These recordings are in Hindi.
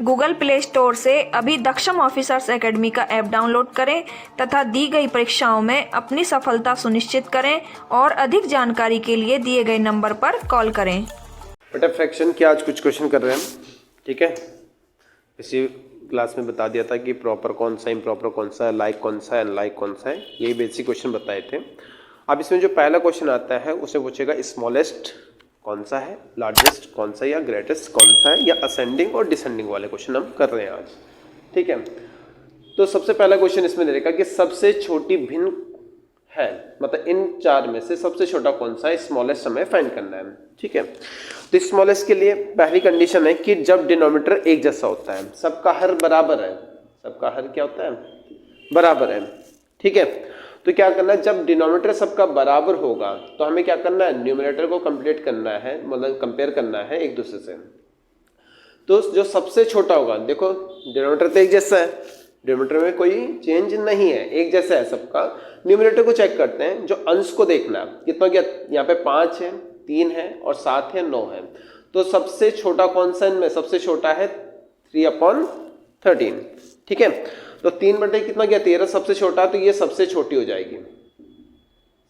गूगल प्ले स्टोर से अभी दक्षम ऑफिसर्स एकेडमी का ऐप डाउनलोड करें तथा दी गई परीक्षाओं में अपनी सफलता सुनिश्चित करें और अधिक जानकारी के लिए दिए गए नंबर पर कॉल करें। बेटा फ्रैक्शन के आज कुछ क्वेश्चन कर रहे हैं, ठीक है। इसी क्लास में बता दिया था कि प्रॉपर कौन सा, इम्प्रॉपर कौन सा है, लाइक कौन सा है, अनलाइक कौन सा है, यही बेसिक क्वेश्चन बताए थे। अब इसमें जो पहला क्वेश्चन आता है उसे पूछेगा स्मॉलेस्ट कौन सा है, लार्जेस्ट कौन सा, या ग्रेटेस्ट कौन सा है, या असेंडिंग और डिसेंडिंग वाले क्वेश्चन हम कर रहे हैं आज, ठीक है। तो सबसे पहला क्वेश्चन इसमें दे रखा कि सबसे छोटी भिन्न है, मतलब इन चार में से सबसे छोटा कौन सा है, स्मॉलेस्ट हमें फाइंड करना है, ठीक है। तो स्मॉलेस्ट के लिए पहली कंडीशन है कि जब डिनोमिनेटर एक जैसा होता है, सबका हर बराबर है, सबका हर क्या होता है, बराबर है, ठीक है। तो क्या करना है, जब डिनोमिनेटर सबका बराबर होगा तो हमें क्या करना है, न्यूमरेटर को कंप्लीट करना है, मतलब कंपेयर करना है एक दूसरे से। तो जो सबसे छोटा होगा, देखो डिनोमिनेटर तो एक जैसा है, डिनोमिनेटर में कोई चेंज नहीं है, एक जैसा है सबका। न्यूमरेटर को चेक करते हैं, जो अंश को देखना कितना गया, यहाँ पे 5 है, 3 है और 7 है, 9 है। तो सबसे छोटा कौन सा इनमें, सबसे छोटा है 3/13, ठीक है। तो 3 बटे कितना गया, 13 सबसे छोटा, तो ये सबसे छोटी हो जाएगी,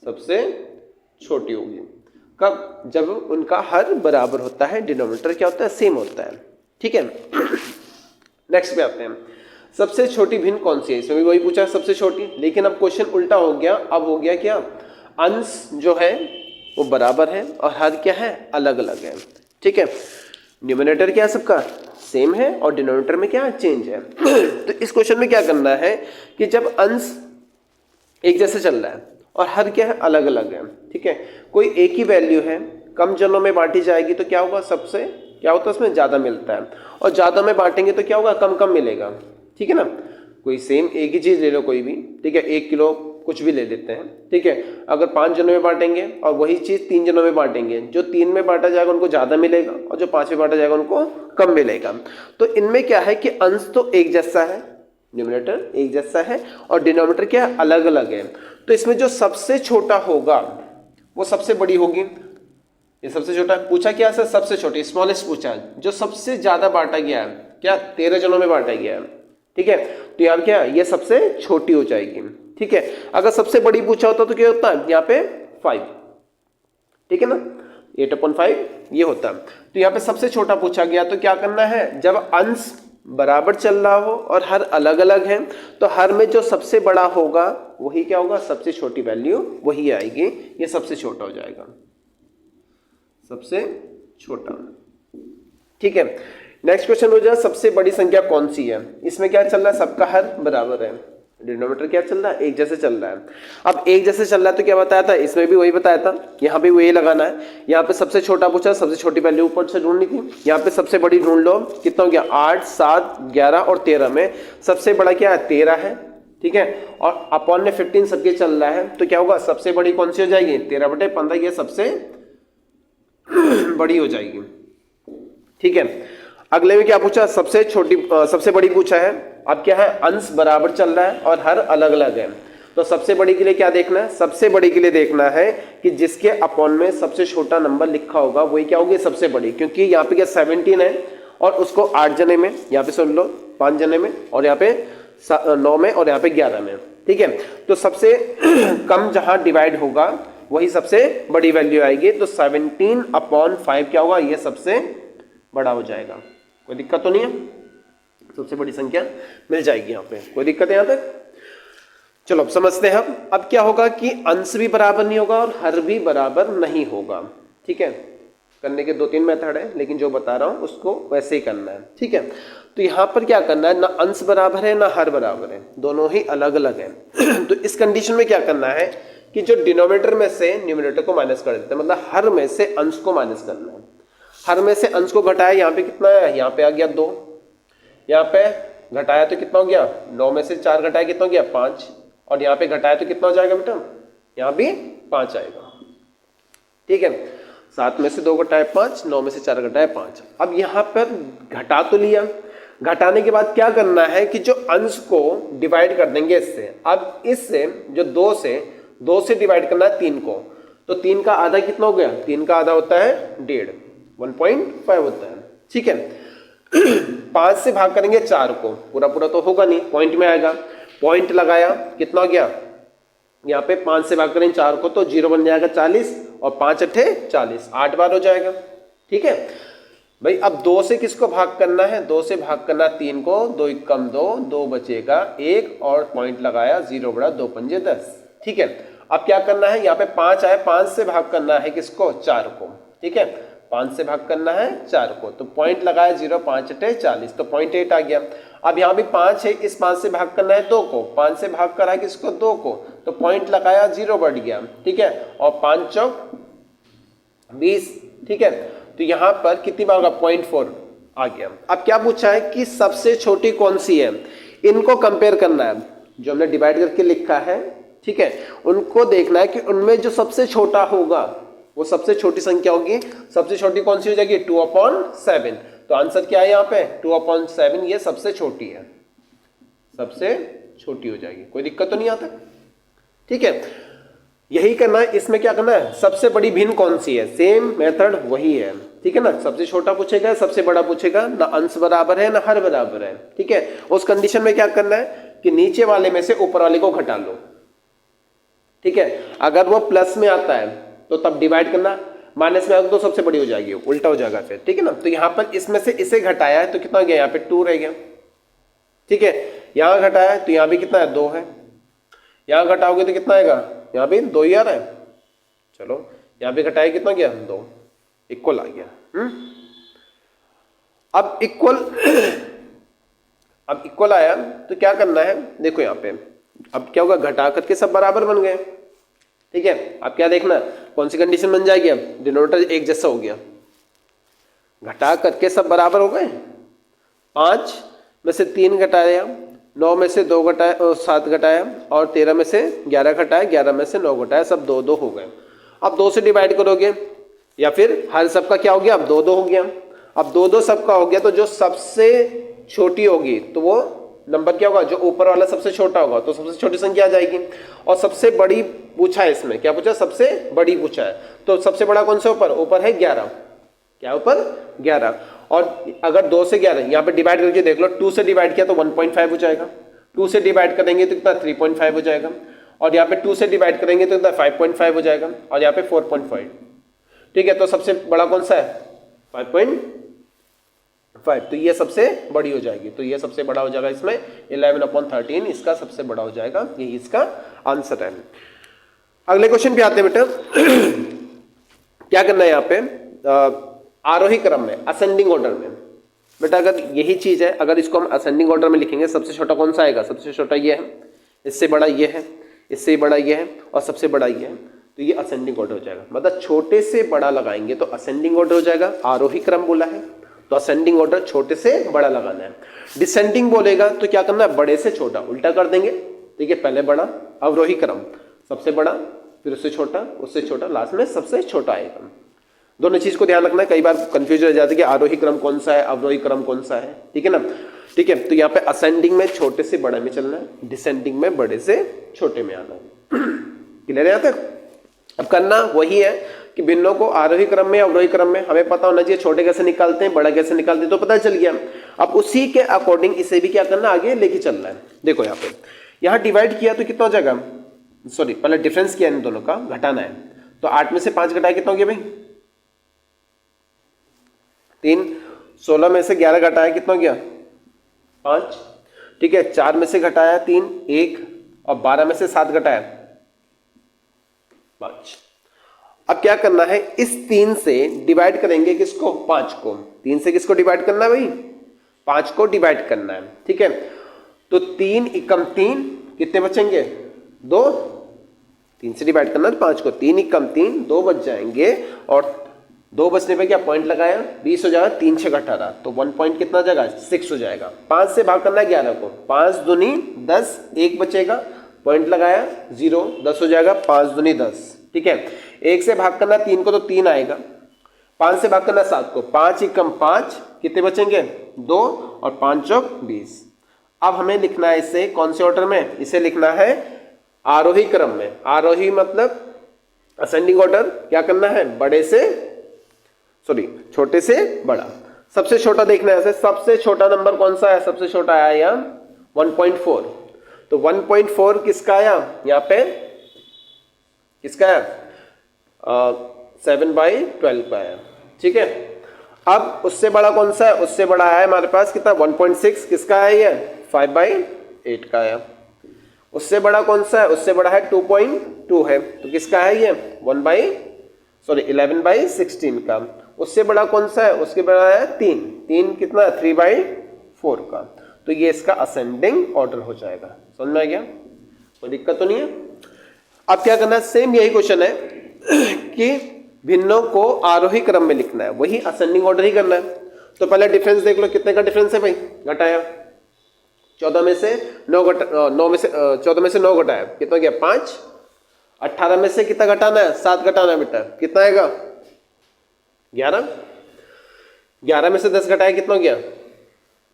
सबसे छोटी होगी कब, जब उनका हर बराबर होता है, डिनोमिनेटर क्या होता है, सेम होता है, ठीक है। नेक्स्ट पे आते हैं, सबसे छोटी भिन्न कौन सी है, इसमें भी वही पूछा है सबसे छोटी, लेकिन अब क्वेश्चन उल्टा हो गया। अब हो गया क्या, अंश जो है वो बराबर है और हर क्या है, अलग अलग है, ठीक है। न्यूमरेटर क्या है, सबका सेम है और डिनोमिनेटर में क्या चेंज है। तो इस क्वेश्चन में क्या करना है कि जब अंश एक जैसे चल रहा है और हर क्या है, अलग अलग है, ठीक है। कोई एक ही वैल्यू है, कम जनों में बांटी जाएगी तो क्या होगा, सबसे क्या होता है उसमें ज्यादा मिलता है, और ज्यादा में बांटेंगे तो क्या होगा, कम कम मिलेगा, ठीक है ना। कोई सेम एक ही चीज ले लो कोई भी, ठीक है, 1 किलो कुछ भी ले लेते हैं, ठीक है। अगर 5 जनों में बांटेंगे और वही चीज 3 जनों में बांटेंगे, जो 3 में बांटा जाएगा उनको ज्यादा मिलेगा और जो 5 में बांटा जाएगा उनको कम मिलेगा। तो इनमें क्या है कि अंश तो एक जैसा है, न्यूमरेटर एक जैसा है और डिनोमिनेटर क्या है, अलग अलग है। तो इसमें जो सबसे छोटा होगा वो सबसे बड़ी होगी। ये सबसे छोटा पूछा क्या है, सबसे छोटी, स्मॉलेस्ट पूछा है, जो सबसे ज्यादा बांटा गया है, क्या 13 जनों में बांटा गया है, ठीक है। तो यहाँ क्या, ये सबसे छोटी हो जाएगी, ठीक है। अगर सबसे बड़ी पूछा होता तो क्या होता है, यहाँ पे 5, ठीक है ना, 8/5 ये होता है। तो यहाँ पे सबसे छोटा पूछा गया, तो क्या करना है, जब अंश बराबर चल रहा हो और हर अलग अलग है, तो हर में जो सबसे बड़ा होगा वही क्या होगा, सबसे छोटी वैल्यू वही आएगी, ये सबसे छोटा हो जाएगा, सबसे छोटा, ठीक है। नेक्स्ट क्वेश्चन हो जाए, सबसे बड़ी संख्या कौन सी है। इसमें क्या चल रहा है, सबका हर बराबर है, डिनोमिनेटर क्या चल रहा है, एक जैसे चल रहा है। अब एक जैसे चल रहा है तो क्या बताया था, इसमें भी वही बताया था, यहाँ पे वही लगाना है। यहाँ पे सबसे छोटा पूछा, सबसे छोटी वैल्यू ऊपर से ढूंढनी थी, यहाँ पे सबसे बड़ी ढूंढ लो, कितना हो गया, 8, 7, 11 और 13 में सबसे बड़ा क्या है, 13 है, ठीक है। और अपॉन में 15 सबके चल रहा है, तो क्या होगा, सबसे बड़ी कौन सी हो जाएगी, 13/15, ये सबसे बड़ी हो जाएगी, ठीक है। अगले में क्या पूछा, सबसे छोटी, सबसे बड़ी पूछा है। अब क्या है, अंश बराबर चल रहा है और हर अलग अलग है, तो सबसे बड़ी के लिए क्या देखना है, सबसे बड़ी के लिए देखना है कि जिसके अपॉन में सबसे छोटा नंबर लिखा होगा वही क्या होगी, सबसे बड़ी। क्योंकि यहाँ पे क्या 17 है और उसको 8 जने में, यहाँ पे सुन लो 5 जने में, और यहाँ पे 9 में, और यहाँ पे 11 में, ठीक है। तो सबसे कम जहां डिवाइड होगा वही सबसे बड़ी वैल्यू आएगी। तो 17/5 क्या होगा, ये सबसे बड़ा हो जाएगा। कोई दिक्कत तो नहीं है, सबसे बड़ी संख्या मिल जाएगी यहाँ पे, कोई दिक्कत है यहाँ तक। चलो अब समझते हैं हम। अब क्या होगा कि अंश भी बराबर नहीं होगा और हर भी बराबर नहीं होगा, ठीक है। करने के 2-3 मेथड है, लेकिन जो बता रहा हूं उसको वैसे ही करना है, ठीक है। तो यहाँ पर क्या करना है, ना अंश बराबर है ना हर बराबर है, दोनों ही अलग अलग है। तो इस कंडीशन में क्या करना है कि जो डिनोमिनेटर में से न्यूमरेटर को माइनस कर देते हैं, मतलब हर में से अंश को माइनस करना है। हर में से अंश को घटाया, यहाँ पे कितना है, यहाँ पे आ गया 2, यहाँ पे घटाया तो कितना हो गया, 9 में से 4 घटाया कितना हो गया, 5, और यहाँ पे घटाया तो कितना हो जाएगा बेटा, यहाँ भी 5 आएगा, ठीक है। 7 में से 2 घटाए 5, 9 में से 4 घटाए 5। अब यहाँ पर घटा तो लिया, घटाने के बाद क्या करना है कि जो अंश को डिवाइड कर देंगे इससे। अब इससे जो 2 से डिवाइड करना है 3 को, तो 3 का आधा कितना हो गया, 3 का आधा होता है 1.5 होता है, ठीक है। 5 से भाग करेंगे 4 को, पूरा पूरा तो होगा नहीं, पॉइंट में आएगा, पॉइंट लगाया, कितना हो गया, यहाँ पे 5 से भाग करेंगे 4 को तो 0 बन जाएगा 40 और 5 अट्ठे 40, 8 बार हो जाएगा। ठीक है भाई, अब 2 से किसको भाग करना है, 2 से भाग करना 3 को, 2 कम 2, 2 बचेगा 1 और पॉइंट लगाया 0 बड़ा 2 पंजे 10। ठीक है, अब क्या करना है, यहाँ पे 5 आए, 5 से भाग करना है किसको, 4 को। ठीक है, 5 से भाग करना है 4 को, तो पॉइंट लगाया 0, 5 अट्ठे 40, तो 0.8 आ गया। अब यहाँ भी 5 है, इस 5 से भाग करना है 2 को, 5 से भाग करा है किसको, 2 को, तो पॉइंट लगाया 0 बढ़ गया। ठीक है, और 5 चौक 20। ठीक है, तो यहाँ पर कितनी बार होगा, 0.4 आ गया। अब क्या पूछा है कि सबसे छोटी कौन सी है, इनको कंपेयर करना है, जो हमने डिवाइड करके लिखा है। ठीक है, उनको देखना है कि उनमें जो सबसे छोटा होगा वो सबसे छोटी संख्या होगी। सबसे छोटी कौन सी हो जाएगी, 2/7। तो आंसर क्या है यहाँ पे, 2/7, ये सबसे छोटी है, सबसे छोटी हो जाएगी, कोई दिक्कत तो नहीं आता। ठीक है, यही करना है, इसमें क्या करना है, सबसे बड़ी भिन्न कौन सी है, सेम मेथड वही है। ठीक है ना, सबसे छोटा पूछेगा, सबसे बड़ा पूछेगा, ना अंश बराबर है ना हर बराबर है। ठीक है, उस कंडीशन में क्या करना है कि नीचे वाले में से ऊपर वाले को घटा लो। ठीक है, अगर वो प्लस में आता है तो तब डिवाइड करना, माइनस में आएगा तो सबसे बड़ी हो जाएगी, उल्टा हो जाएगा फिर। ठीक है ना, तो यहाँ पर इसमें से इसे घटाया है तो कितना गया, यहाँ पे 2 रह गया। ठीक है, यहाँ घटाया है तो यहाँ भी कितना है, 2 है, यहाँ घटाओगे तो कितना आएगा, यहाँ भी 2 ही आ रहा है। चलो यहाँ भी घटाया, कितना गया, 2, इक्वल आ गया। अब इक्वल आया तो क्या करना है, देखो यहाँ पे अब क्या होगा, घटा करके सब बराबर बन गए। ठीक है, अब क्या देखना, कौन सी कंडीशन बन जाएगी, अब डिनोमिनेटर एक जैसा हो गया, घटा करके सब बराबर हो गए। 5 में से 3 घटाया, 9 में से 2 घटाया, 7 घटाया, और 13 में से 11 घटाया, 11 में से 9 घटाया, सब 2-2 हो गए। अब 2 से डिवाइड करोगे या फिर हर सबका क्या हो गया, अब 2-2 हो गया। अब 2-2 सबका हो गया तो जो सबसे छोटी होगी तो वो नंबर क्या होगा, जो ऊपर वाला सबसे छोटा होगा तो सबसे छोटी संख्या आ जाएगी। और सबसे बड़ी पूछा है, इसमें क्या पूछा, सबसे बड़ी पूछा है, तो सबसे बड़ा कौन सा ऊपर है 11, क्या ऊपर 11। और अगर 2 से 11 यहाँ पे डिवाइड करके देख लो, 2 से डिवाइड किया तो 1.5 हो जाएगा, 2 से डिवाइड करेंगे तो कितना 3.5 हो जाएगा, और यहाँ पे 2 से डिवाइड करेंगे तो कितना 5.5 हो जाएगा, और यहाँ पे 4.5। ठीक है, तो सबसे बड़ा कौन सा है, 5.5, तो ये सबसे बड़ी हो जाएगी, तो ये सबसे बड़ा हो जाएगा, इसमें 11/13 इसका सबसे बड़ा हो जाएगा, यही इसका आंसर है। अगले क्वेश्चन पे आते हैं बेटा। क्या करना है यहाँ पे, आरोही क्रम में, असेंडिंग ऑर्डर में। बेटा अगर यही चीज है, अगर इसको हम असेंडिंग ऑर्डर में लिखेंगे, सबसे छोटा कौन सा आएगा, सबसे छोटा ये है, इससे बड़ा ये है, इससे बड़ा ये है, और सबसे बड़ा ये है, तो ये असेंडिंग ऑर्डर हो जाएगा। मतलब छोटे से बड़ा लगाएंगे तो असेंडिंग ऑर्डर हो जाएगा। आरोही क्रम बोला है तो असेंडिंग ऑर्डर छोटे से बड़ा लगाना है। डिसेंडिंग बोलेगा तो क्या करना है, बड़े से छोटा, उल्टा कर देंगे। ठीक है, पहले बड़ा, अवरोही क्रम, सबसे बड़ा, फिर उससे छोटा, लास्ट में सबसे छोटा आएगा। दोनों चीज को ध्यान रखना है, कई बार कंफ्यूजन हो जाती है कि आरोही क्रम कौन सा है, अवरोही क्रम कौन सा है। ठीक है ना, ठीक है, तो यहाँ पे असेंडिंग में छोटे से बड़े में चलना है, डिसेंडिंग में बड़े से छोटे में आना है। क्लियर है यहाँ तक? अब करना वही है कि भिन्नों को आरोही क्रम में, अवरोही क्रम में हमें पता होना चाहिए, छोटे कैसे निकालते हैं, बड़ा कैसे निकालते हैं, तो पता चल गया। अब उसी के अकॉर्डिंग इसे भी क्या करना, आगे लेके चलना है। देखो यहाँ पे, यहाँ डिवाइड किया तो कितना हो जाएगा, सॉरी पहले डिफरेंस किया इन दोनों का, घटाना है, तो 8 में से 5 घटाया कितना हो गया भाई, 3। 16 में से 11 घटाया कितना हो गया, 5। ठीक है, 4 में से घटाया 3, 1, और 12 में से 7 घटाया 5। अब क्या करना है, इस 3 से डिवाइड करेंगे किसको, 5 को। 3 से किसको डिवाइड करना है भाई, 5 को डिवाइड करना है। ठीक है, तो 3 एकम 3 कितने बचेंगे, 2। 3 से डिवाइड करना है 5 को, 3 एकम 3 2 बच जाएंगे, और 2 बचने पे क्या पॉइंट लगाया, 20 हो जाएगा, 3 6 18, तो 1 पॉइंट कितना हो जाएगा, 6 हो जाएगा। 5 से भाग करना है 11 को, 5 दूनी 10, 1 बचेगा, पॉइंट लगाया 0, 10 हो जाएगा, 5 दूनी 10। ठीक है, 1 से भाग करना 3 को तो 3 आएगा, 5 से भाग करना 7 को, 5 एकम 5 कितने बचेंगे, 2, और 5 चौक 20। अब हमें लिखना है इसे कौन से ऑर्डर में, इसे लिखना है आरोही क्रम में। आरोही मतलब असेंडिंग ऑर्डर, क्या करना है, बड़े से, सॉरी छोटे से बड़ा, सबसे छोटा देखना है ऐसे, सबसे छोटा नंबर कौन सा है, सबसे छोटा आया यहाँ 1.4, तो 1.4 किसका आया यहाँ पे, किसका आया 7/12 का आया, ठीक है। अब उससे बड़ा कौन सा है, उससे बड़ा है हमारे पास कितना 1.6, किसका है ये 5/8 का आया। उससे बड़ा कौन सा है, उससे बड़ा है 2.2 है, तो किसका है ये 11/16 का। उससे बड़ा कौन सा है, उसके बड़ा है 3 कितना 3/4 का। तो ये इसका असेंडिंग ऑर्डर हो जाएगा। समझ में आ गया, कोई दिक्कत तो नहीं है। अब क्या करना है, सेम यही क्वेश्चन है कि भिन्नों को आरोही क्रम में लिखना है, वही असेंडिंग ऑर्डर ही करना है। तो पहले डिफरेंस देख लो, कितने का डिफरेंस है भाई, घटाया 14 में से 9 14 में से 9 घटाया, कितना गया 5। 18 में से कितना घटाना है, 7 घटाना है बेटा, कितना आएगा 11। 11 में से 10 घटाया, कितना गया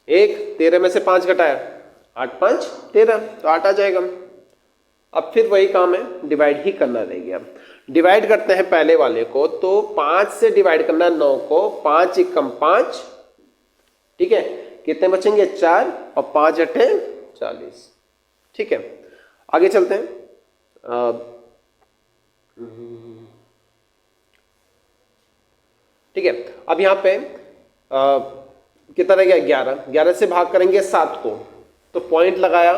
1। 13 में से 5 घटाया, 8 5 13, तो 8 आ जाएगा। अब फिर वही काम है, डिवाइड ही करना रहेगा। डिवाइड करते हैं पहले वाले को, तो 5 से डिवाइड करना है 9 को, 5 एकम 5, ठीक है, कितने बचेंगे 4, और 5 अठे 40, ठीक है। आगे चलते हैं, ठीक है। अब यहां पे कितना रह गया 11, 11 से भाग करेंगे 7 को, तो पॉइंट लगाया,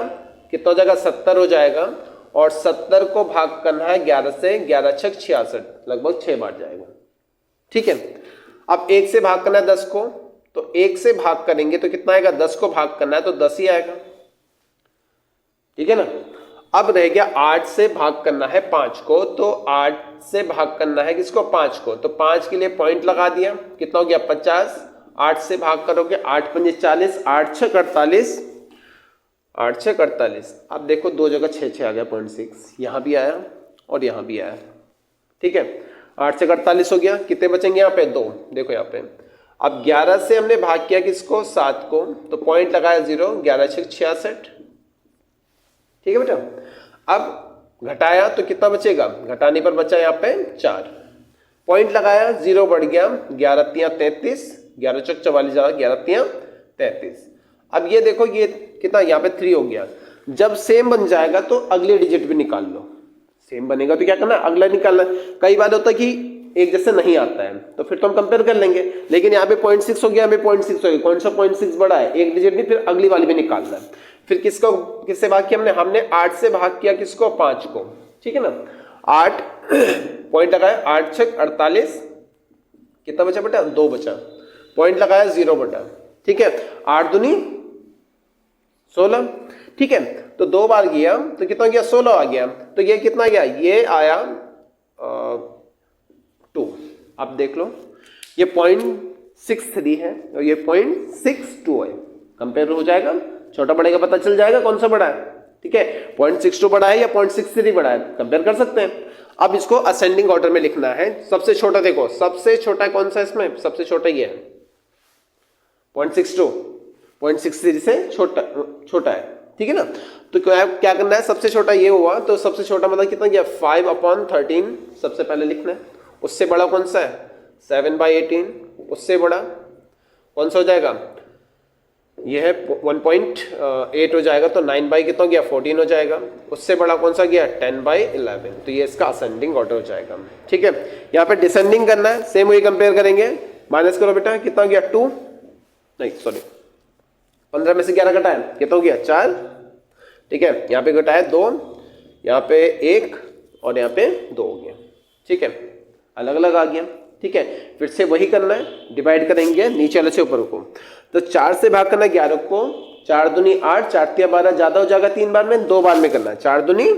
कितना हो जाएगा 70 हो जाएगा, और 70 को भाग करना है 11 से, 11 छक 66, लगभग 6 बार जाएगा, ठीक है। अब 1 से भाग करना है 10 को, तो 1 से भाग करेंगे तो कितना आएगा, 10 को भाग करना है तो 10 ही आएगा, ठीक है ना। अब रह गया 8 से भाग करना है 5 को, तो 8 से भाग करना है किसको 5 को, तो 5 के लिए पॉइंट लगा दिया, कितना हो गया 50। 8 से भाग करोगे 8 पंजे 40, 8 छक 48, 8 छक 48। अब देखो दो जगह 6 आ गया 0.6, यहाँ भी आया और यहाँ भी आया, ठीक है। 8 छक 48 हो गया, कितने बचेंगे यहाँ पे 2, देखो यहाँ पे। अब 11 से हमने भाग किया किसको 7 को, तो पॉइंट लगाया 0, 11 छक 66, ठीक है बेटा। अब घटाया तो कितना बचेगा, घटाने पर बचा यहाँ पे 4, पॉइंट लगाया 0 बढ़ गया, 11 तियां 33, 11 चक 44, 11 तियां 33। अब ये देखो ये कितना यहाँ पे 3 हो गया। जब सेम बन जाएगा तो अगले डिजिट भी निकाल लो, सेम बनेगा तो क्या करना अगला निकालना। कई बार होता है कि एक जैसे नहीं आता है, तो फिर तो हम कंपेयर कर लेंगे, लेकिन यहाँ पे 0.6 हो गया, यहाँ पे 0.6 हो गया, कौन सा 0.6 बड़ा है, एक डिजिट नहीं, फिर अगली वाली भी निकालना है। फिर किसको किससे भाग किया हमने 8 से भाग किया किसको 5 को, ठीक है ना। 8 पॉइंट लगाया, 8 छक 48, कितना बचा बेटा 2 बचा, पॉइंट लगाया 0 बटा, ठीक है। 8 दूनी 16, ठीक है। तो 2 बार गया तो कितना गया 16 आ गया, तो ये कितना गया, ये आया 2। अब देख लो ये 0.63 है और ये 0.62 है, कंपेयर हो जाएगा, छोटा बड़े का पता चल जाएगा कौन सा बड़ा है, ठीक है। 0.62 बड़ा है या 0.63 बड़ा है, कंपेयर कर सकते हैं। अब इसको असेंडिंग ऑर्डर में लिखना है। सबसे छोटा देखो, सबसे छोटा कौन सा इसमें, सबसे छोटा ये है 0.62, 0.63 से छोटा है, ठीक है ना। तो क्या करना है, सबसे छोटा ये हुआ, तो सबसे छोटा मतलब कितना गया 5/13 सबसे पहले लिखना है। उससे बड़ा कौन सा है 7/18, उससे बड़ा कौन सा हो जाएगा, ये है 1.8 हो जाएगा, तो 9 कितना गया 14 हो जाएगा। उससे बड़ा कौन सा गया 10/11, तो ये इसका असेंडिंग ऑर्डर हो जाएगा, ठीक है। यहाँ पे डिसेंडिंग करना है, सेम वही कंपेयर करेंगे। माइनस करो बेटा, कितना गया 2, नहीं सॉरी 15 में से 11 घटाया, कितना हो गया 4, ठीक है। यहाँ पे घटाया 2, यहाँ पे 1 और यहाँ पे 2 हो गया, ठीक है, अलग अलग आ गया, ठीक है। फिर से वही करना है, डिवाइड करेंगे नीचे वाले से ऊपर को। तो 4 से भाग करना 11 को, 4 दूनी 8, 4 तिया 12, ज्यादा हो जाएगा 3 बार में, 2 बार में करना है, 4 दूनी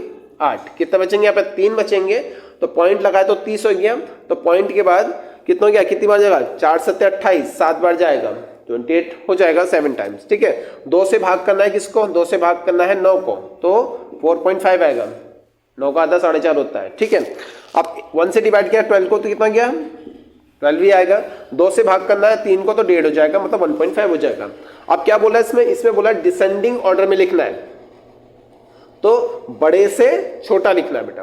8, कितना बचेंगे यहाँ पे 3 बचेंगे, तो पॉइंट लगाए तो 30 हो गया। तो पॉइंट के बाद कितना हो गया, कितनी बार जाएगा 4 7 28, 7 बार जाएगा, 28 हो जाएगा 7 टाइम्स, ठीक है। 2 से भाग करना है किसको, 2 से भाग करना है 9 को, तो 4.5 आएगा, 9 का आधा 4.5 होता है, ठीक है। अब 1 से डिवाइड किया 12 को, तो कितना गया 12 ही आएगा। 2 से भाग करना है 3 को, तो 1.5 हो जाएगा, मतलब 1.5 हो जाएगा। अब क्या बोला इसमें बोला डिसेंडिंग ऑर्डर में लिखना है, तो बड़े से छोटा लिखना है बेटा,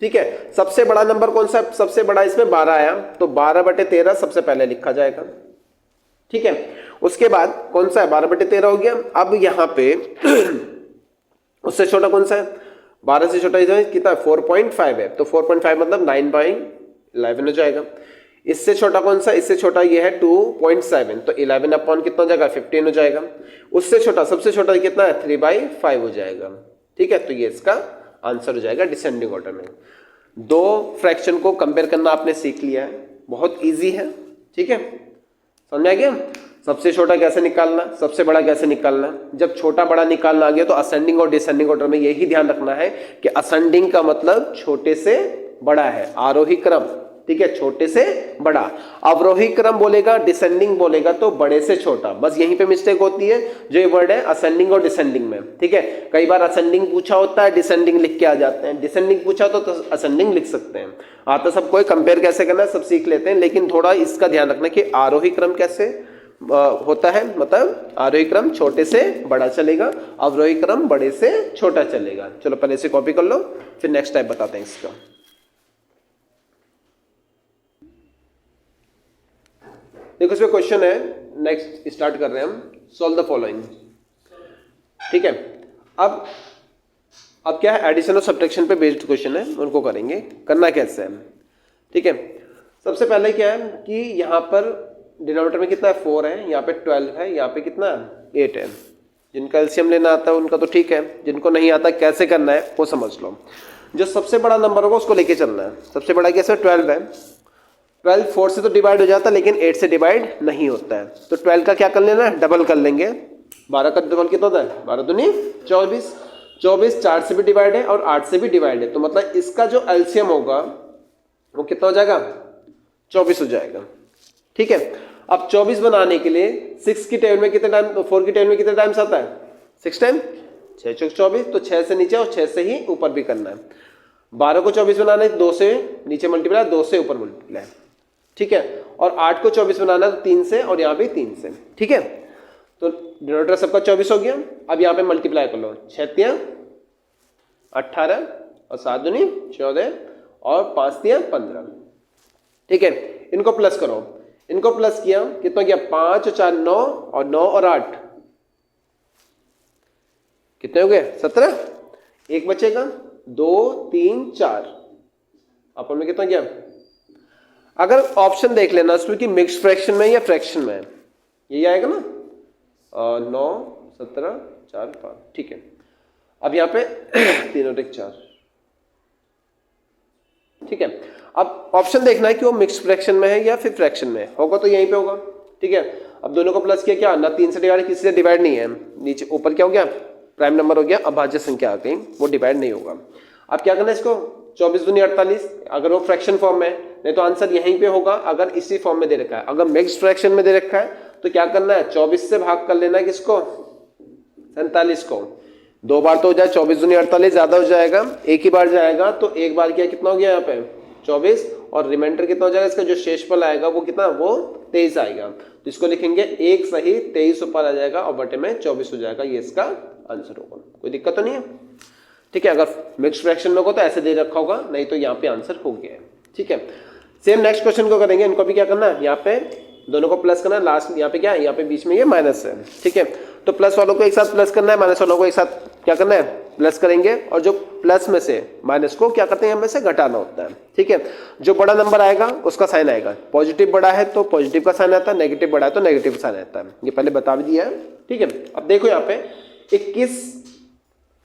ठीक है। सबसे बड़ा नंबर कौन सा, सबसे बड़ा इसमें 12 आया, तो 12/13 सबसे पहले लिखा जाएगा, ठीक है। उसके बाद कौन सा है, 12/13 हो गया। अब यहाँ पे उससे छोटा कौन सा है, 12 से छोटा कितना 4.5 है, तो 4.5 मतलब 9/11 हो जाएगा। इससे छोटा कौन सा, इससे छोटा ये है 2.7, तो 11 अपॉन कितना हो जाएगा 15 हो जाएगा। उससे छोटा, सबसे छोटा कितना है 3/5 हो जाएगा। ठीक है, तो ये इसका आंसर हो जाएगा डिसेंडिंग ऑर्डर में। दो फ्रैक्शन को कंपेयर करना आपने सीख लिया है, बहुत इजी है। ठीक है, समझ आ गया। सबसे छोटा कैसे निकालना, सबसे बड़ा कैसे निकालना। जब छोटा बड़ा निकालना आ गया तो असेंडिंग और डिसेंडिंग ऑर्डर में यही ध्यान रखना है कि असेंडिंग का मतलब छोटे से बड़ा है, आरोही क्रम। ठीक है, छोटे से बड़ा। अवरोही क्रम बोलेगा, डिसेंडिंग बोलेगा तो बड़े से छोटा। बस यहीं पे मिस्टेक होती है, जो ये वर्ड है असेंडिंग और डिसेंडिंग में। ठीक है, कई बार असेंडिंग पूछा होता है, डिसेंडिंग लिख के आ जाते हैं, डिसेंडिंग पूछा तो असेंडिंग लिख सकते हैं। आता सबको कंपेयर कैसे करना है सब सीख लेते हैं, लेकिन थोड़ा इसका ध्यान रखना कि आरोही क्रम कैसे होता है, मतलब आरोही क्रम छोटे से बड़ा चलेगा, अवरोही क्रम बड़े से छोटा चलेगा। चलो पहले इसे कॉपी कर लो, फिर नेक्स्ट टाइप बताते हैं इसका। देखो इसमें क्वेश्चन है, नेक्स्ट स्टार्ट कर रहे हैं हम। Solve the following. ठीक है, अब क्या है, एडिशन और सब्ट्रैक्शन पे बेस्ड क्वेश्चन है, उनको करेंगे। करना कैसे है, ठीक है। सबसे पहले क्या है कि यहाँ पर डिनोमिनेटर में कितना है 4 है, यहाँ पे 12 है, यहाँ पे कितना 8 है। जिनका एलसीएम लेना आता है उनका तो ठीक है, जिनको नहीं आता कैसे करना है वो समझ लो। जो सबसे बड़ा नंबर होगा उसको लेके चलना है। सबसे बड़ा कैसे 12 है, 12 4 से तो डिवाइड हो जाता है लेकिन 8 से डिवाइड नहीं होता है, तो 12 का क्या कर लेना है, डबल कर लेंगे। 12 का डबल कितना होता है, 12 दूनी 24, 24 4 से भी डिवाइड है और 8 से भी डिवाइड है, तो मतलब इसका जो एलसीएम होगा वो कितना हो जाएगा 24 हो जाएगा। ठीक है, अब 24 बनाने के लिए 6 की टेबल में कितने टाइम, 4 की टेबल में कितने टाइम्स आता है 6 टाइम, 6 चौक 24, तो 6 से नीचे और 6 से ही ऊपर भी करना है। 12 को 24 बनाना है 2 से नीचे मल्टीप्लाई, 2 से ऊपर मल्टीप्लाई। ठीक है, और 8 को 24 बनाना है तो 3 से, और यहाँ भी 3 से। ठीक है, तो डिनोमिनेटर सबका 24 हो गया। अब यहाँ पे मल्टीप्लाई कर लो, 6 तिया 18 और 7 दूनी 14 और 5 तिया 15। ठीक है, इनको प्लस करो, इनको प्लस किया कितना किया 5 और 4 9 और 9 और 8 कितने हो गए 17। एक बचेगा 2 3 4, अपन में कितना किया। अगर ऑप्शन देख लेना उसमें कि मिक्स फ्रैक्शन में या फ्रैक्शन में, यही आएगा ना 9 17 4 5। ठीक है, अब यहाँ पे 3 और 1 4। ठीक है, अब ऑप्शन देखना है कि वो मिक्स फ्रैक्शन में है या फिर फ्रैक्शन में होगा, तो यहीं पे होगा। ठीक है, अब दोनों को प्लस किया, क्या ना 3 से डिवाइड, किसी से डिवाइड नहीं है, नीचे ऊपर क्या हो गया प्राइम नंबर हो गया, अभाज्य संख्या आ गई, वो डिवाइड नहीं होगा। अब क्या करना है इसको, 24 दूनी 48, अगर वो फ्रैक्शन फॉर्म में, नहीं तो आंसर यहीं पे होगा अगर इसी फॉर्म में दे रखा है। अगर मिक्स फ्रैक्शन में दे रखा है तो क्या करना है 24 से भाग कर लेना है किसको 47 को। 2 बार तो हो जाए, 24 दूनी 48 ज्यादा हो जाएगा, एक ही बार जाएगा तो एक बार क्या कितना हो गया यहाँ पे 24, और रिमाइंडर कितना हो जाएगा इसका, जो शेषफल आएगा वो कितना, वो 23 आएगा। तो इसको लिखेंगे 1 सही 23 ऊपर आ जाएगा और बटे में 24 हो जाएगा, ये इसका आंसर होगा। कोई दिक्कत तो नहीं है। ठीक है, अगर मिक्स फ्रैक्शन में होगा तो ऐसे दे रखा होगा, नहीं तो यहाँ पे आंसर हो गया है। ठीक है, सेम नेक्स्ट क्वेश्चन को करेंगे। इनको भी क्या करना है, यहाँ पे दोनों को प्लस करना है, लास्ट यहाँ पे क्या है, यहाँ पे बीच में ये माइनस है। ठीक है, तो प्लस वालों को एक साथ प्लस करना है, माइनस वालों को एक साथ क्या करना है प्लस करेंगे, और जो प्लस में से माइनस को क्या करते हैं हमें से घटाना होता है। ठीक है, जो बड़ा नंबर आएगा उसका साइन आएगा, पॉजिटिव बड़ा है तो पॉजिटिव का साइन आता है, नेगेटिव बड़ा है तो नेगेटिव का साइन आता है, ये पहले बता भी दिया है। ठीक है, अब देखो यहाँ पे 21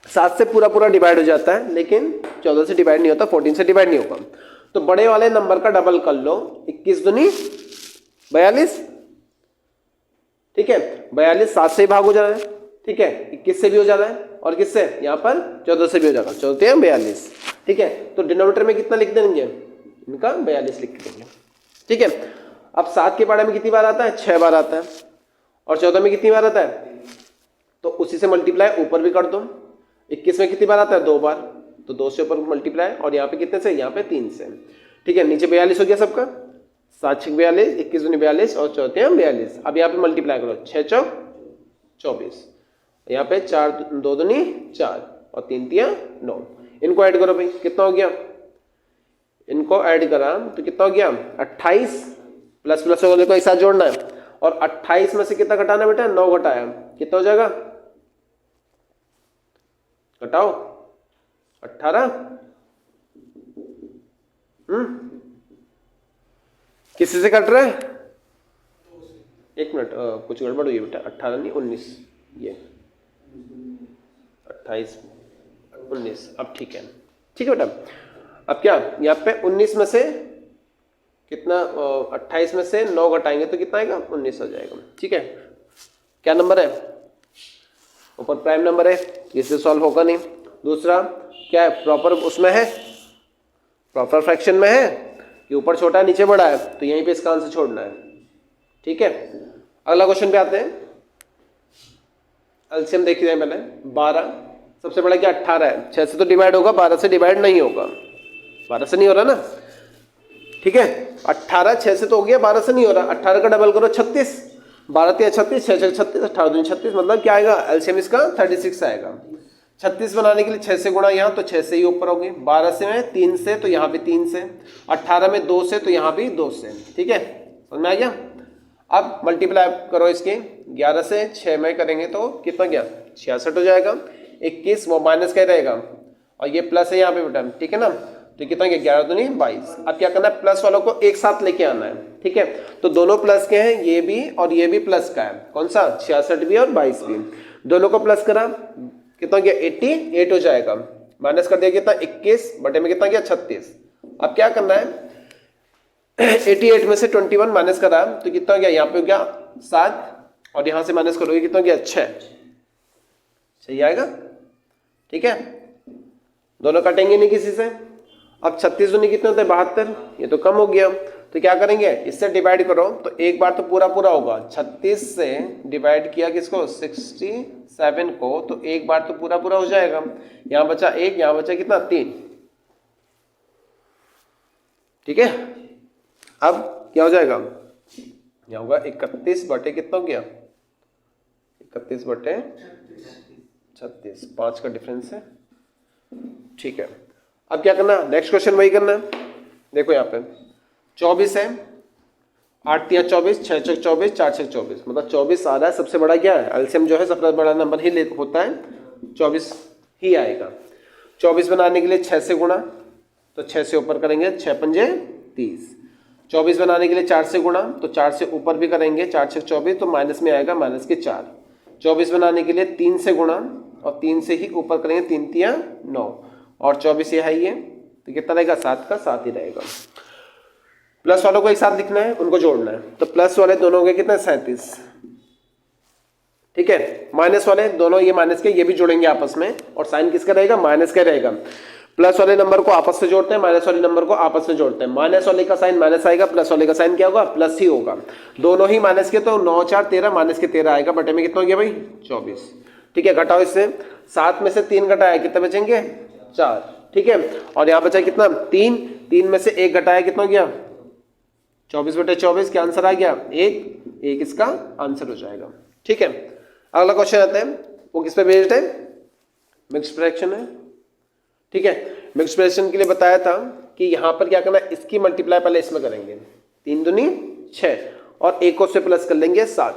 7 से पूरा डिवाइड हो जाता है, लेकिन 14 से डिवाइड नहीं होता, 14 से डिवाइड नहीं होगा, तो बड़े वाले नंबर का डबल कर लो, 21 दूनी 42। ठीक है, 42 7 से भाग हो जा रहा है। ठीक है, 21 से भी हो जा रहा है, और किससे यहाँ पर 14 से भी हो जाएगा, 14 42। ठीक है, तो डिनोमिनेटर में कितना लिख देंगे, इनका 42 लिख देंगे। ठीक है, अब 7 के बारे में कितनी बार आता है 6 बार आता है, और 14 में कितनी बार आता है, तो उसी से मल्टीप्लाई ऊपर भी कर दो। 21 में कितनी बार आता है 2 बार, तो 2 से ऊपर मल्टीप्लाई, और यहाँ पे कितने से, यहाँ पे 3 से। ठीक है, नीचे 42 हो गया सबका, 7 6 42, 21 दूनी 42 और 14 42। अब यहाँ पे मल्टीप्लाई करो, 6 चौक 24, यहाँ पे 4 2 दूनी 4 और 3 तिया 9। इनको ऐड करो भाई, कितना हो गया, इनको ऐड करा तो कितना हो गया 28, प्लस प्लस को एक साथ जोड़ना है, और 28 में से कितना घटाना बेटा, 9 घटाया, कितना हो जाएगा, घटाओ 18। किसी से कट रहा है, एक मिनट, कुछ गड़बड़ हुई है बेटा, 18 नहीं 19, ये 28 19, अब ठीक है, ठीक है बेटा। अब क्या यहाँ पे 19 में से कितना, 28 में से 9 घटाएंगे तो कितना आएगा, 19 हो जाएगा, ठीक है। क्या नंबर है, ऊपर प्राइम नंबर है, इससे सॉल्व होगा नहीं। दूसरा क्या है, प्रॉपर उसमें है, प्रॉपर फ्रैक्शन में है कि ऊपर छोटा है नीचे बड़ा है, तो यहीं पे इसका आंसर छोड़ना है, ठीक है। अगला क्वेश्चन पे आते हैं, एलसीएम देखिए जाए पहले। 12 सबसे बड़ा क्या, 18 है, 6 से तो डिवाइड होगा, 12 से डिवाइड नहीं होगा, 12 से नहीं हो रहा ना, ठीक है। 18 6 से तो हो गया, 12 से नहीं हो रहा, 18 का डबल करो 36, 12 3 36, 6 6 36, 18 2 36, मतलब क्या आएगा, एलसीएम इसका 36 आएगा। 36 बनाने के लिए 6 से गुणा, यहाँ तो 6 से ही ऊपर होगी, 12 से में 3 से तो यहाँ भी 3 से, 18 में 2 से तो यहाँ भी 2 से, ठीक है, समझ में आ गया। अब मल्टीप्लाई करो इसके, 11 से 6 में करेंगे तो कितना गया, 66 हो जाएगा, 21 वो माइनस का रहेगा और ये प्लस है यहाँ पे बेटा, ठीक है ना, तो कितना गया, 11 दूनी 22। अब क्या करना है, प्लस वालों को एक साथ लेके आना है, ठीक है, तो दोनों प्लस के हैं, ये भी और ये भी प्लस का है, कौन सा, 66 भी और 22 भी, दोनों को प्लस करा, कितना गया, 88 हो जाएगा, माइनस कर दिया कितना, 21 बटे में कितना गया, 36। अब क्या करना है, 88 में से 21 माइनस करा तो कितना गया, यहाँ पे हो गया 7 और यहाँ से माइनस करोगे कितना गया, 6, सही आएगा, ठीक है। दोनों कटेंगे नहीं किसी से। अब 36 दूनी कितने होते हैं, 72, ये तो कम हो गया, तो क्या करेंगे, इससे डिवाइड करो तो एक बार तो पूरा पूरा होगा, 36 से डिवाइड किया किसको, 67 को, तो एक बार तो पूरा पूरा हो जाएगा, यहाँ बचा 1, यहाँ बचा कितना, 3, ठीक है। अब क्या हो जाएगा, यहाँ होगा 31 बटे कितना हो गया, 31 बटे 36, 5 का डिफरेंस है, ठीक है। अब क्या करना, नेक्स्ट क्वेश्चन वही करना है। देखो यहाँ पे 24 है, 8 3 24, 6 6 24, 4 6 24, मतलब 24 आ रहा है, सबसे बड़ा क्या है, एलसीएम जो है सबसे बड़ा नंबर ही होता है, 24 ही आएगा। 24 बनाने के लिए 6 से गुणा, तो 6 से ऊपर करेंगे, 6 पंजे 30। 24 बनाने के लिए 4 से गुणा, तो 4 से ऊपर भी करेंगे, 4 6 24, तो माइनस में आएगा, माइनस के 4। 24 बनाने के लिए 3 से गुणा और 3 से ही ऊपर करेंगे, 3 3 9 और 24 ये है, तो कितना रहेगा, 7 का 7 ही रहेगा। प्लस वालों को एक साथ लिखना है, उनको जोड़ना है, तो प्लस वाले दोनों हो गए कितना, 37, ठीक है। माइनस वाले दोनों ये माइनस के ये भी जोड़ेंगे आपस में, और साइन किसका रहेगा, माइनस का रहेगा। प्लस वाले नंबर को आपस में जोड़ते हैं, माइनस वाले नंबर को आपस में जोड़ते हैं, माइनस वाले का साइन माइनस आएगा, प्लस वाले का साइन क्या होगा, प्लस ही होगा। दोनों ही माइनस के, तो 9 4 13, माइनस के 13 आएगा, बटे में कितना हो गया भाई, 24, ठीक है। घटाओ इससे, 7 में से 3 घटाया, कितने बचेंगे, 4, ठीक है। और यहाँ बचा कितना, 3, 3 में से 1 घटाया, कितना हो गया, 24 बटे 24, क्या आंसर आ गया, 1 इसका आंसर हो जाएगा, ठीक है। अगला क्वेश्चन आता है, वो किस पे बेस्ड है, मिक्स्ड फ्रैक्शन है, ठीक है। मिक्स्ड फ्रैक्शन के लिए बताया था कि यहाँ पर क्या करना है, इसकी मल्टीप्लाई पहले इसमें करेंगे, 3 दूनी 6 और 1 को से प्लस कर लेंगे 7,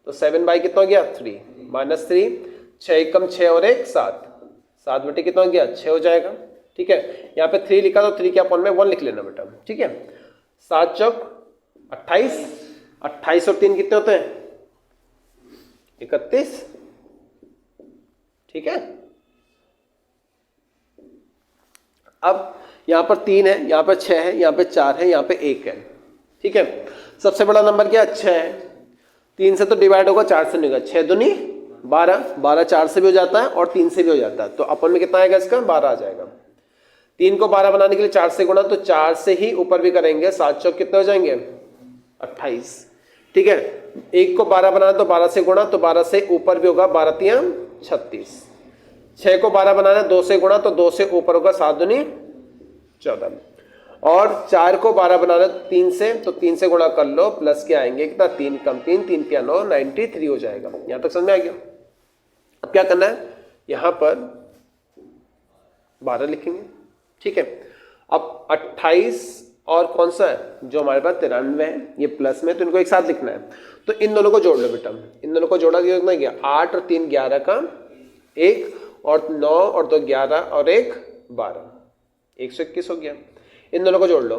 तो 7 बाई कितना हो गया, 3 माइनस 3, 6 कम 6 और 1 7, 7 बटे कितना हो गया, 6 हो जाएगा, ठीक है। यहाँ पे 3 लिखा तो 3 के अपॉन में 1 लिख लेना बेटा, ठीक है। 7 चौक 28, 28 और 3 कितने होते हैं, 31, ठीक है। अब यहाँ पर 3 है, यहाँ पर 6 है, यहाँ पे 4 है, यहाँ पे 1 है, ठीक है। सबसे बड़ा नंबर क्या है, 6 है, 3 से तो डिवाइड होगा, 4 से नहीं होगा, 6 दूनी 12, 12 4 से भी हो जाता है और 3 से भी हो जाता है, तो अपन में कितना आएगा इसका, 12 आ जाएगा। 3 को 12 बनाने के लिए 4 से गुणा, तो 4 से ही ऊपर भी करेंगे, 7 चौक कितने हो जाएंगे, 28, ठीक है। 1 को 12 बनाना तो 12 से गुणा, तो 12 से ऊपर भी होगा, 12 3 36। 6 को 12 बनाना है 2 से गुणा, तो 2 से ऊपर होगा, 7 दूनी 14। और 4 को 12 बनाना 3 से, तो 3 से गुणा कर लो, प्लस के आएंगे कितना, 3 कम 3, 3 क्या 9, 93 हो जाएगा। यहाँ तक समझ में आ गया। अब क्या करना है, यहाँ पर 12 लिखेंगे, ठीक है। अब 28 और कौन सा है जो हमारे पास 93 है, ये प्लस में, तो इनको एक साथ लिखना है। तो इन दोनों को जोड़ लो बेटा, इन दोनों को जोड़ा कितना गया 8 और 3 11 का 1 और 9 और 2 11 और 1 12, 121 हो गया। इन दोनों को जोड़ लो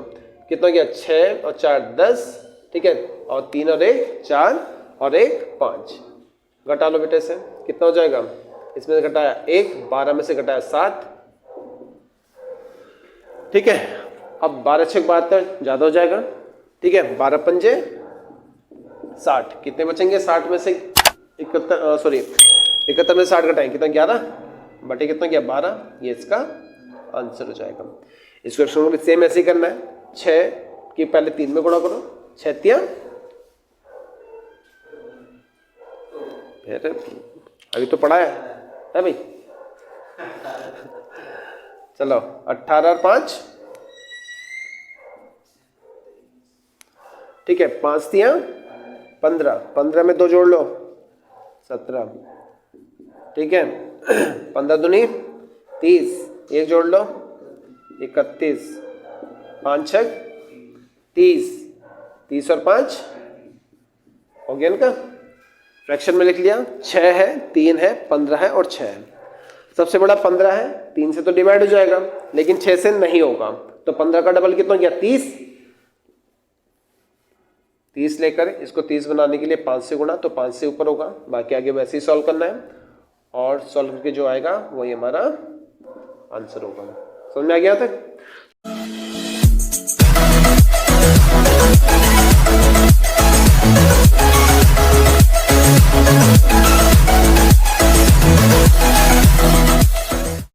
कितना गया 6 और 4 10, ठीक है, और 3 और 1 4 और 1 5। घटा लो बेटे से, कितना हो जाएगा, इसमें से घटाया 1, 12 में से घटाया 7, ठीक है। अब 12 6 72 ज्यादा हो जाएगा, ठीक है, 12 पंजे 60, कितने बचेंगे 60 में से 71 में 60 घटाएं कितना 11 बटे कितना गया 12, ये इसका आंसर हो जाएगा। इस क्वेश्चन को भी सेम ऐसे ही करना है, 6 की पहले 3 में गुणा करो, 6 तिया, फिर अभी तो पढ़ा है भाई, चलो 18 और 5, ठीक है, 5 तिया 15, 15 में 2 जोड़ लो 17, ठीक है, 15 दूनी 30, 1 जोड़ लो 31, 5 6 30, 30 और 5 हो गया इनका। फ्रैक्शन में लिख लिया, 6 है 3 है 15 है और 6 है। सबसे बड़ा 15 है, 3 से तो डिवाइड हो जाएगा लेकिन 6 से नहीं होगा, तो 15 का डबल कितना गया 30, 30 लेकर इसको 30 बनाने के लिए 5 से गुणा, तो 5 से ऊपर होगा, बाकी आगे वैसे ही सॉल्व करना है और सॉल्व करके जो आएगा वही हमारा आंसर होगा। समझ में आ गया तक?